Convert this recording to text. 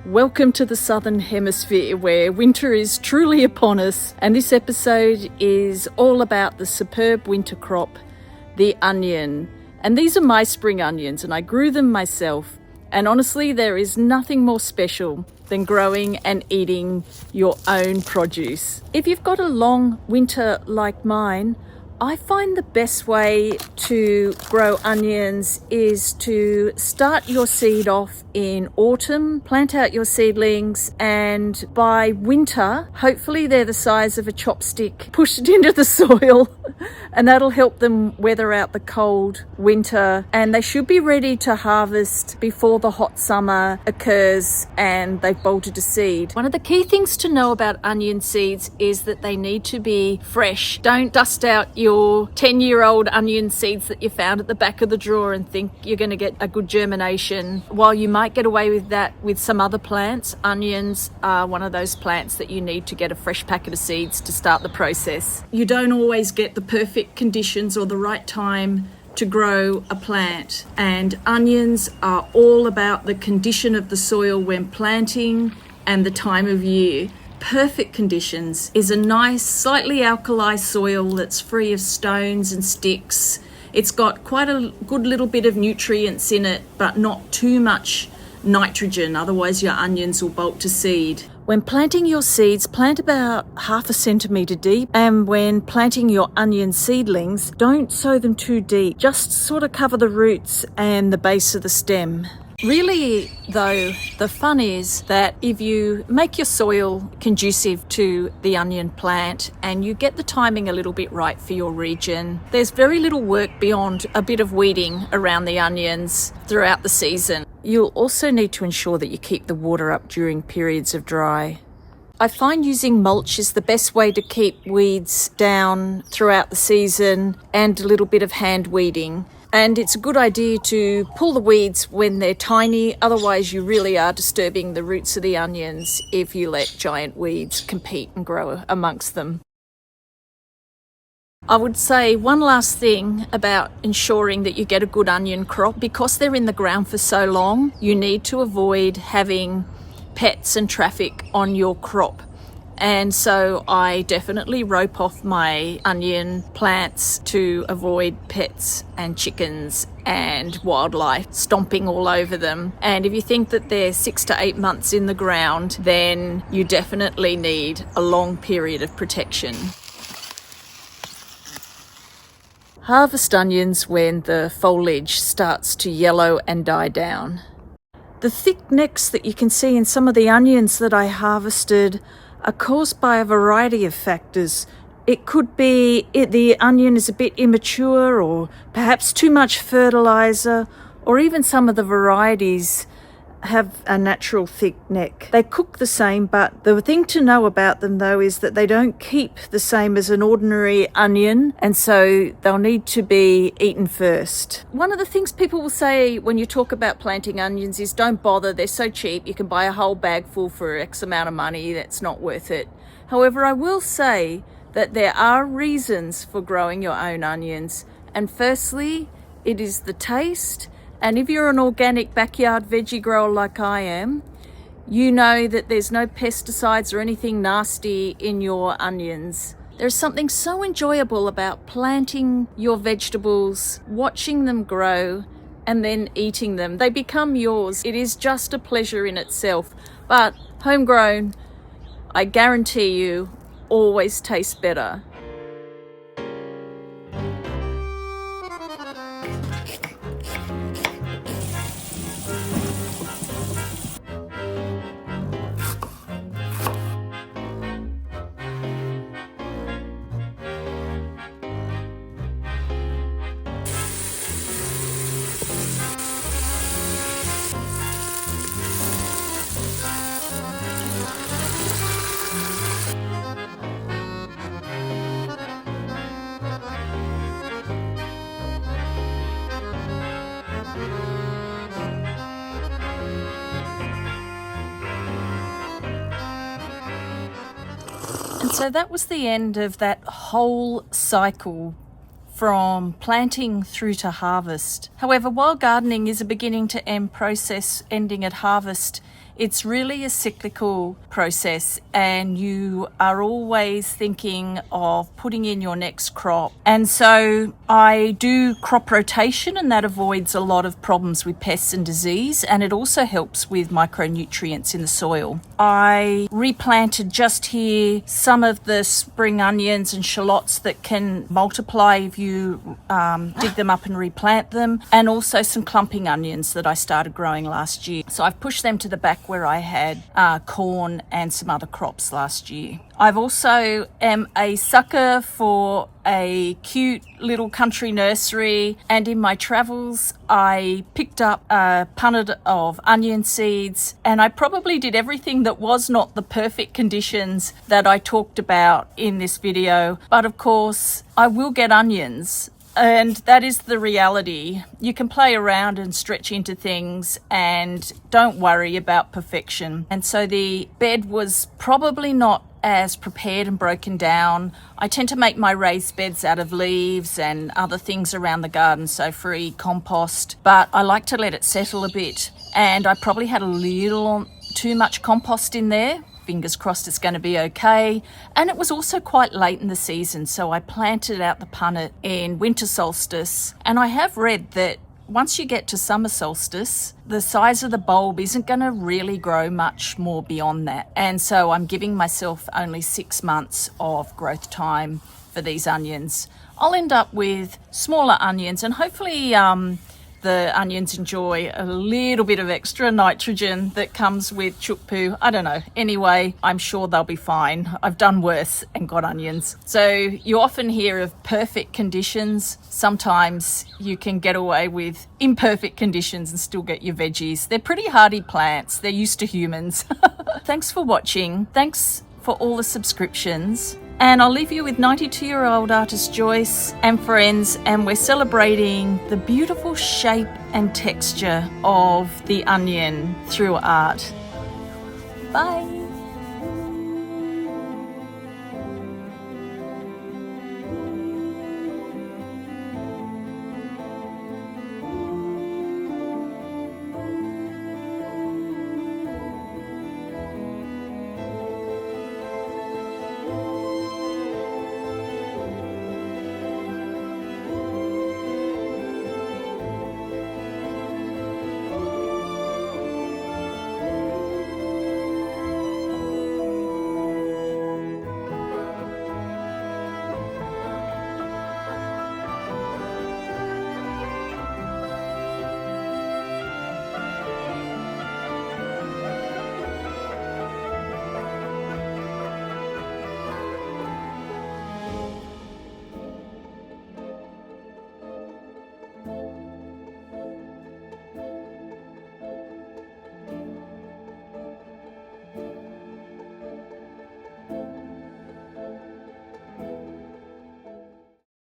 Welcome to the Southern Hemisphere, where winter is truly upon us, and this episode is all about the superb winter crop, the onion. And these are my spring onions, and I grew them myself. And honestly, there is nothing more special than growing and eating your own produce. If you've got a long winter like mine, I find the best way to grow onions is to start your seed off in autumn, plant out your seedlings, and by winter, hopefully they're the size of a chopstick, push it into the soil, and that'll help them weather out the cold winter. And they should be ready to harvest before the hot summer occurs and they've bolted to seed. One of the key things to know about onion seeds is that they need to be fresh. Don't dust out your 10-year-old onion seeds that you found at the back of the drawer and think you're going to get a good germination. While you might get away with that with some other plants, onions are one of those plants that you need to get a fresh packet of seeds to start the process. You don't always get the perfect conditions or the right time to grow a plant, and onions are all about the condition of the soil when planting and the time of year. Perfect conditions is a nice, slightly alkali soil that's free of stones and sticks. It's got quite a good little bit of nutrients in it, but not too much nitrogen, otherwise your onions will bolt to seed. When planting your seeds, plant about 1/2 centimetre deep, and when planting your onion seedlings, don't sow them too deep. Just sort of cover the roots and the base of the stem. Really, though, the fun is that if you make your soil conducive to the onion plant and you get the timing a little bit right for your region, there's very little work beyond a bit of weeding around the onions throughout the season. You'll also need to ensure that you keep the water up during periods of dry. I find using mulch is the best way to keep weeds down throughout the season, and a little bit of hand weeding. And it's a good idea to pull the weeds when they're tiny, otherwise you really are disturbing the roots of the onions if you let giant weeds compete and grow amongst them. I would say one last thing about ensuring that you get a good onion crop. Because they're in the ground for so long, you need to avoid having pets and traffic on your crop. And so I definitely rope off my onion plants to avoid pets and chickens and wildlife stomping all over them. And if you think that they're 6 to 8 months in the ground, then you definitely need a long period of protection. Harvest onions when the foliage starts to yellow and die down. The thick necks that you can see in some of the onions that I harvested are caused by a variety of factors. It could be the onion is a bit immature, or perhaps too much fertilizer, or even some of the varieties have a natural thick neck. They cook the same, but the thing to know about them though is that they don't keep the same as an ordinary onion, and so they'll need to be eaten first. One of the things people will say when you talk about planting onions is don't bother, they're so cheap, you can buy a whole bag full for X amount of money, that's not worth it. However, I will say that there are reasons for growing your own onions, and firstly, it is the taste. And if you're an organic backyard veggie grower like I am, you know that there's no pesticides or anything nasty in your onions. There's something so enjoyable about planting your vegetables, watching them grow, and then eating them. They become yours. It is just a pleasure in itself. But homegrown, I guarantee you, always tastes better. And so that was the end of that whole cycle from planting through to harvest. However, while gardening is a beginning to end process ending at harvest, It's really a cyclical process, and you are always thinking of putting in your next crop. And so I do crop rotation, and that avoids a lot of problems with pests and disease, and it also helps with micronutrients in the soil. I replanted just here some of the spring onions and shallots that can multiply if you dig them up and replant them, and also some clumping onions that I started growing last year. So I've pushed them to the back where I had corn and some other crops last year. I've also am a sucker for a cute little country nursery, and in my travels I picked up a punnet of onion seeds, and I probably did everything that was not the perfect conditions that I talked about in this video, but of course I will get onions. And that is the reality. You can play around and stretch into things and don't worry about perfection. And so the bed was probably not as prepared and broken down. I tend to make my raised beds out of leaves and other things around the garden, so free compost, but I like to let it settle a bit. And I probably had a little too much compost in there. Fingers crossed it's going to be okay. And it was also quite late in the season, so I planted out the punnet in winter solstice. And I have read that once you get to summer solstice, the size of the bulb isn't going to really grow much more beyond that. And so I'm giving myself only 6 months of growth time for these onions. I'll end up with smaller onions, and hopefully the onions enjoy a little bit of extra nitrogen that comes with chook poo. I don't know. Anyway, I'm sure they'll be fine. I've done worse and got onions. So you often hear of perfect conditions. Sometimes you can get away with imperfect conditions and still get your veggies. They're pretty hardy plants. They're used to humans. Thanks for watching. Thanks for all the subscriptions. And I'll leave you with 92-year-old artist Joyce and friends, and we're celebrating the beautiful shape and texture of the onion through art. Bye.